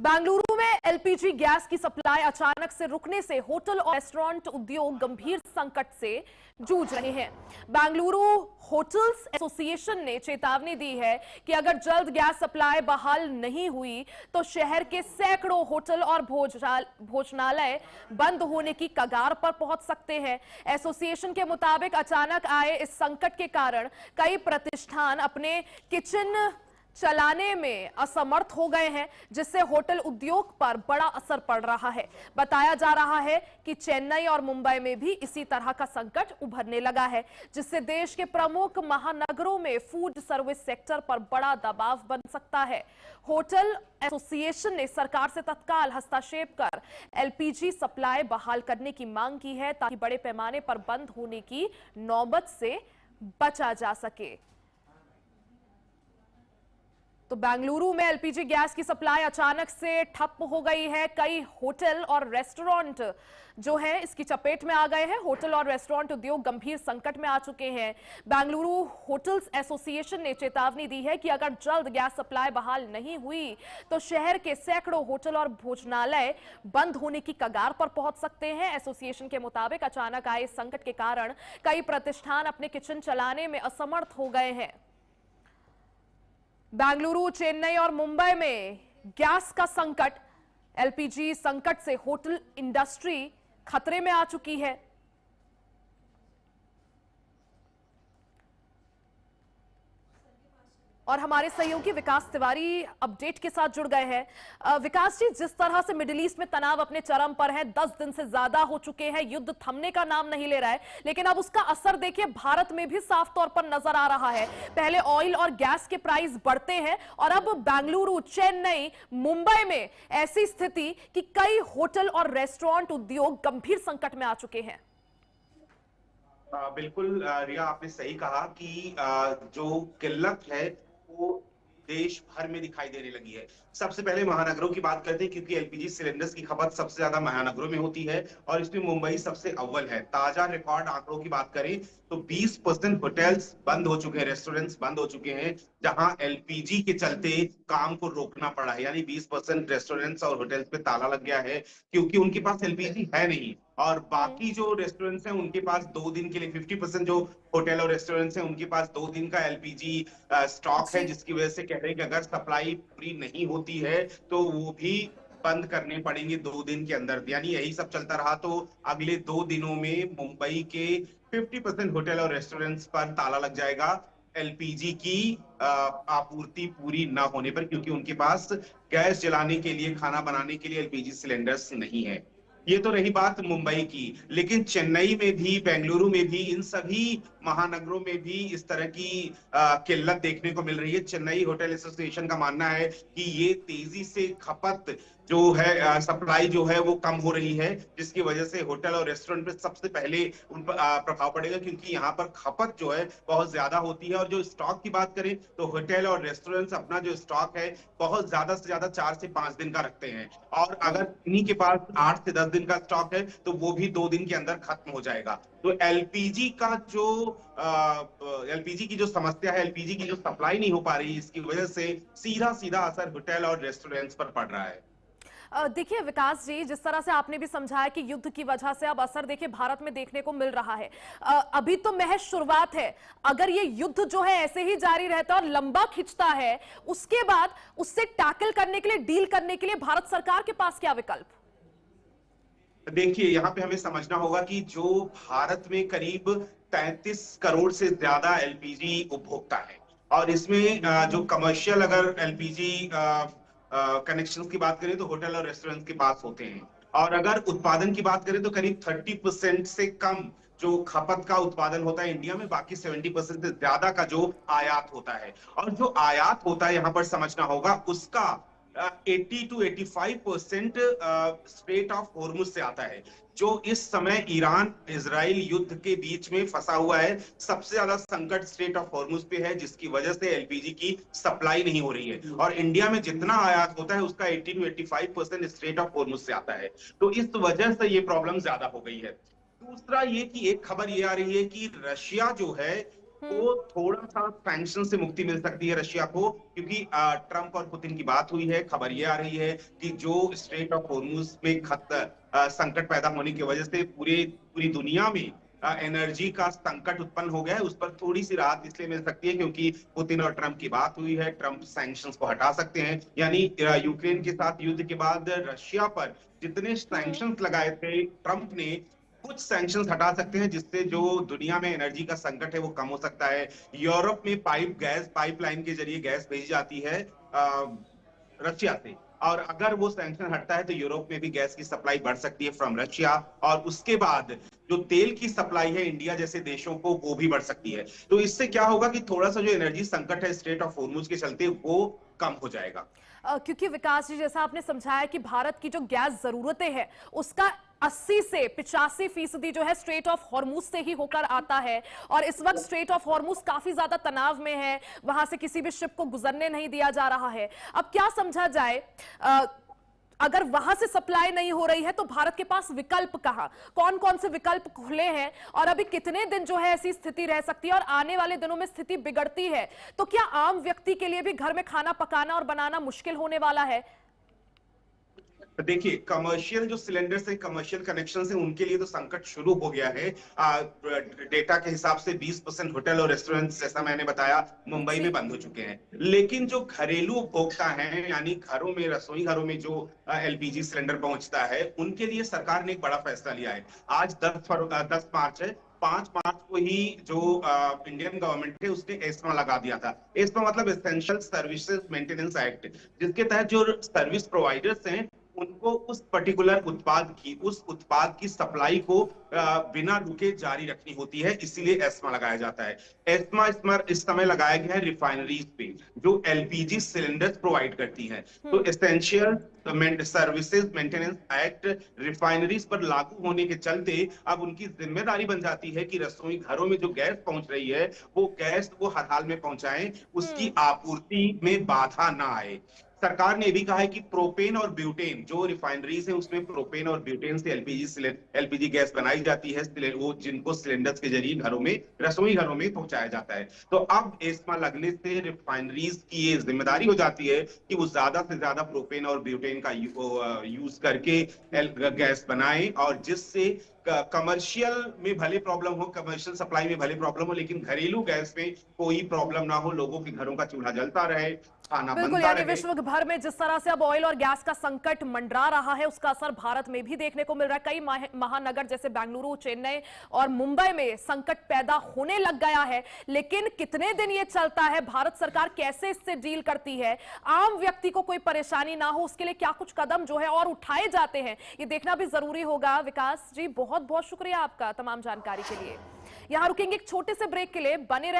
बेंगलुरु में LPG gas की supply अचानक से रुकने से होटल और रेस्टोरेंट उद्योग गंभीर संकट से जूझ रहे हैं। बेंगलुरु होटल्स एसोसिएशन ने चेतावनी दी है कि अगर जल्द गैस सप्लाई बहाल नहीं हुई तो शहर के सैकड़ों होटल और भोजनालय बंद होने की कगार पर पहुंच सकते हैं। एसोसिएशन के मुताबिक अचानक आए इस संकट के कारण कई प्रतिष्ठान अपने किचन चलाने में असमर्थ हो गए हैं, जिससे होटल उद्योग पर बड़ा असर पड़ रहा है। बताया जा रहा है कि चेन्नई और मुंबई में भी इसी तरह का संकट उभरने लगा है, जिससे देश के प्रमुख महानगरों में फूड सर्विस सेक्टर पर बड़ा दबाव बन सकता है। होटल एसोसिएशन ने सरकार से तत्काल हस्तक्षेप कर एलपीजी सप्लाई बहाल करने की मांग की है, ताकि बड़े पैमाने पर बंद होने की नौबत से बचा जा सके। तो बेंगलुरु में एलपीजी गैस की सप्लाई अचानक से ठप हो गई है। कई होटल और रेस्टोरेंट जो है इसकी चपेट में आ गए हैं। होटल और रेस्टोरेंट उद्योग गंभीर संकट में आ चुके हैं। बेंगलुरु होटल्स एसोसिएशन ने चेतावनी दी है कि अगर जल्द गैस सप्लाई बहाल नहीं हुई तो शहर के सैकड़ों होटल और भोजनालय बंद होने की कगार पर पहुंच सकते हैं। एसोसिएशन के मुताबिक अचानक आए संकट के कारण कई प्रतिष्ठान अपने किचन चलाने में असमर्थ हो गए हैं। बेंगलुरु, चेन्नई और मुंबई में गैस का संकट, एलपीजी संकट से होटल इंडस्ट्री खतरे में आ चुकी है। और हमारे सहयोगी विकास तिवारी अपडेट के साथ जुड़ गए हैं। विकास जी, जिस तरह से मिडिल ईस्ट में तनाव अपने चरम पर है, 10 दिन से ज्यादा हो चुके हैं, युद्ध थमने का नाम नहीं ले रहा है, लेकिन अब उसका असर देखिए भारत में भी साफ तौर पर नजर आ रहा है। पहले ऑयल और गैस के प्राइस बढ़ते हैं और अब बेंगलुरु, चेन्नई, मुंबई में ऐसी स्थिति कि कई होटल और रेस्टोरेंट उद्योग गंभीर संकट में आ चुके हैं। बिल्कुल रिया, आपने सही कहा कि जो किल्लत है वो देश भर में दिखाई देने लगी है। सबसे पहले महानगरों की बात करते हैं, क्योंकि एलपीजी सिलेंडर्स की खपत सबसे ज्यादा महानगरों में होती है और इसमें मुंबई सबसे अव्वल है। ताजा रिकॉर्ड आंकड़ों की बात करें तो 20% होटल्स बंद हो चुके हैं, रेस्टोरेंट्स बंद हो चुके हैं, जहां एलपीजी के चलते काम को रोकना पड़ा है। यानी 20% रेस्टोरेंट्स और होटल्स पे ताला लग गया है, क्योंकि उनके पास एलपीजी है नहीं। और बाकी जो रेस्टोरेंट्स हैं उनके पास 2 दिन के लिए 50% जो होटल और रेस्टोरेंट्स हैं उनके पास 2 दिन का एलपीजी स्टॉक है, जिसकी वजह से कह रहे हैं कि अगर सप्लाई पूरी नहीं होती है तो वो भी बंद करने पड़ेंगे 2 दिन के अंदर। यानी यही सब चलता रहा तो अगले 2 दिनों में मुंबई के 50% होटल और रेस्टोरेंट्स पर ताला लग जाएगा एलपीजी की आपूर्ति पूरी ना होने पर, क्योंकि उनके पास गैस जलाने के लिए, खाना बनाने के लिए एलपीजी सिलेंडर्स नहीं है। ये तो रही बात मुंबई की, लेकिन चेन्नई में भी, बेंगलुरु में भी, इन सभी महानगरों में भी इस तरह की किल्लत देखने को मिल रही है। चेन्नई होटल एसोसिएशन का मानना है कि ये तेजी से खपत जो है, सप्लाई जो है वो कम हो रही है, जिसकी वजह से होटल और रेस्टोरेंट पे सबसे पहले उन पर प्रभाव पड़ेगा, क्योंकि यहाँ पर खपत जो है बहुत ज्यादा होती है। और जो स्टॉक की बात करें तो होटल और रेस्टोरेंट्स अपना जो स्टॉक है बहुत ज्यादा से ज्यादा 4 से 5 दिन का रखते हैं, और अगर इन्हीं के पास 8 से 10 दिन का स्टॉक है तो वो भी 2 दिन के अंदर खत्म हो जाएगा। तो एलपीजी की जो समस्या है, एलपीजी की जो सप्लाई नहीं हो पा रही, इसकी वजह से सीधा सीधा असर होटल और रेस्टोरेंट्स पर पड़ रहा है। देखिए विकास जी, जिस तरह से आपने भी समझाया कि युद्ध की वजह से अब असर देखिए भारत में देखने को मिल रहा है। अभी तो महज शुरुआत है। अगर ये युद्ध जो है ऐसे ही जारी रहता और लंबा खिंचता है, उसके बाद उससे टैकल करने के लिए, डील करने के लिए भारत सरकार के पास क्या विकल्प? देखिए, यहाँ पे हमें समझना होगा कि जो भारत में करीब 33 करोड़ से ज्यादा एलपीजी उपभोक्ता है, और इसमें जो कमर्शियल अगर एलपीजी कनेक्शंस की बात करें तो होटल और रेस्टोरेंट के पास होते हैं। और अगर उत्पादन की बात करें तो करीब 30% से कम जो खपत का उत्पादन होता है इंडिया में, बाकी 70% से ज्यादा का जो आयात होता है। और जो आयात होता है यहाँ पर समझना होगा, उसका 80 to 85% स्ट्रेट ऑफ हॉर्मुज से आता है, जो इस समय ईरान इजराइल युद्ध के बीच में फंसा हुआ है। सबसे ज्यादा संकट स्ट्रेट ऑफ हॉर्मुज पे है, जिसकी वजह से एलपीजी की सप्लाई नहीं हो रही है। और इंडिया में जितना आयात होता है उसका 80 to 85% स्ट्रेट ऑफ हॉर्मुज से आता है। तो इस वजह से ये प्रॉब्लम ज्यादा हो गई है। दूसरा ये कि एक खबर ये आ रही है कि रशिया जो है तो थोड़ा सा सैंक्शन से मुक्ति मिल सकती है रशिया को, क्योंकि ट्रंप और पुतिन की बात हुई है। खबर ये आ रही है कि जो स्ट्रेट ऑफ हॉर्मुज में संकट पैदा होने की वजह से पूरी दुनिया में एनर्जी का संकट उत्पन्न हो गया है, उस पर थोड़ी सी राहत इसलिए मिल सकती है क्योंकि पुतिन और ट्रंप की बात हुई है। ट्रंप सैंक्शंस को हटा सकते हैं, यानी यूक्रेन के साथ युद्ध के बाद रशिया पर जितने सैंक्शंस लगाए थे ट्रंप ने, कुछ सैंक्शंस हटा सकते हैं, जिससे जो दुनिया में एनर्जी का संकट है वो कम हो सकता है। यूरोप में पाइपलाइन के जरिए गैस भेजी जाती है रशिया से, और अगर वो सैंक्शन हटता है तो यूरोप में भी गैस की सप्लाई बढ़ सकती है फ्रॉम रशिया, और उसके बाद जो तेल की सप्लाई है इंडिया जैसे देशों को वो भी बढ़ सकती है। तो इससे क्या होगा कि थोड़ा सा जो एनर्जी संकट है स्ट्रेट ऑफ हॉर्मुज के चलते वो कम हो जाएगा। क्योंकि विकास जी, जैसा आपने समझाया कि भारत की जो गैस जरूरतें हैं उसका 80 से 85% जो है स्ट्रेट ऑफ हॉर्मुज से ही होकर आता है, और इस वक्त स्ट्रेट ऑफ हॉर्मुज काफी ज्यादा तनाव में है, वहां से किसी भी शिप को गुजरने नहीं दिया जा रहा है। अब क्या समझा जाए, अगर वहां से सप्लाई नहीं हो रही है तो भारत के पास विकल्प कहां, कौन कौन से विकल्प खुले हैं, और अभी कितने दिन जो है ऐसी स्थिति रह सकती है, और आने वाले दिनों में स्थिति बिगड़ती है तो क्या आम व्यक्ति के लिए भी घर में खाना पकाना और बनाना मुश्किल होने वाला है? देखिए, कमर्शियल जो सिलेंडर्स है, कमर्शियल कनेक्शन है, उनके लिए तो संकट शुरू हो गया है। डेटा के हिसाब से 20% होटल और रेस्टोरेंट्स, जैसा मैंने बताया, मुंबई में बंद हो चुके हैं। लेकिन जो घरेलू उपभोक्ता हैं, यानी घरों में, रसोई घरों में जो एलपीजी सिलेंडर पहुंचता है, उनके लिए सरकार ने एक बड़ा फैसला लिया है। आज 10 मार्च है, 5 मार्च को ही जो इंडियन गवर्नमेंट है उसने एस्मा लगा दिया था। एस्मा मतलब एसेंशियल सर्विसेज मेंटेनेंस एक्ट, जिसके तहत जो सर्विस प्रोवाइडर्स हैं उनको उस पर्टिकुलर उत्पाद की सप्लाई को बिना रुके जारी रखनी होती है, इसीलिए एस्मा लगाया जाता है। एस्मा इस समय लगाया गया है रिफाइनरीज पे जो एलपीजी सिलेंडर्स प्रोवाइड करती हैं। तो essential services maintenance act refineries पर लागू होने के चलते अब उनकी जिम्मेदारी बन जाती है कि रसोई घरों में जो गैस पहुंच रही है वो गैस वो हर हाल में पहुंचाएं, उसकी आपूर्ति में बाधा ना आए। सरकार ने भी कहा है कि प्रोपेन और ब्यूटेन, जो रिफाइनरीज है उसमें प्रोपेन और ब्यूटेन से एलपीजी गैस बनाई जाती है, वो जिनको सिलेंडर्स के जरिए घरों में, रसोई घरों में पहुंचाया जाता है। तो अब एस्मा लगने से रिफाइनरीज की ये जिम्मेदारी हो जाती है कि वो ज्यादा से ज्यादा प्रोपेन और ब्यूटेन का यूज करके गैस बनाए, और जिससे कमर्शियल में भले प्रॉब्लम हो, कमर्शियल सप्लाई में भले प्रॉब्लम हो, लेकिन घरेलू गैस में कोई प्रॉब्लम ना हो, लोगों के घरों का चूल्हा जलता रहे, खाना बिल्कुल, बनता यानी रहे। विश्व भर में जिस तरह से अब ऑयल और गैस का संकट मंडरा रहा है उसका असर भारत में भी देखने को मिल रहा है। कई महानगर जैसे बेंगलुरु, चेन्नई और मुंबई में संकट पैदा होने लग गया है, लेकिन कितने दिन ये चलता है, भारत सरकार कैसे इससे डील करती है, आम व्यक्ति को कोई परेशानी ना हो उसके लिए क्या कुछ कदम जो है और उठाए जाते हैं, ये देखना भी जरूरी होगा। विकास जी, बहुत बहुत शुक्रिया आपका तमाम जानकारी के लिए। यहां रुकेंगे एक छोटे से ब्रेक के लिए, बने रहे।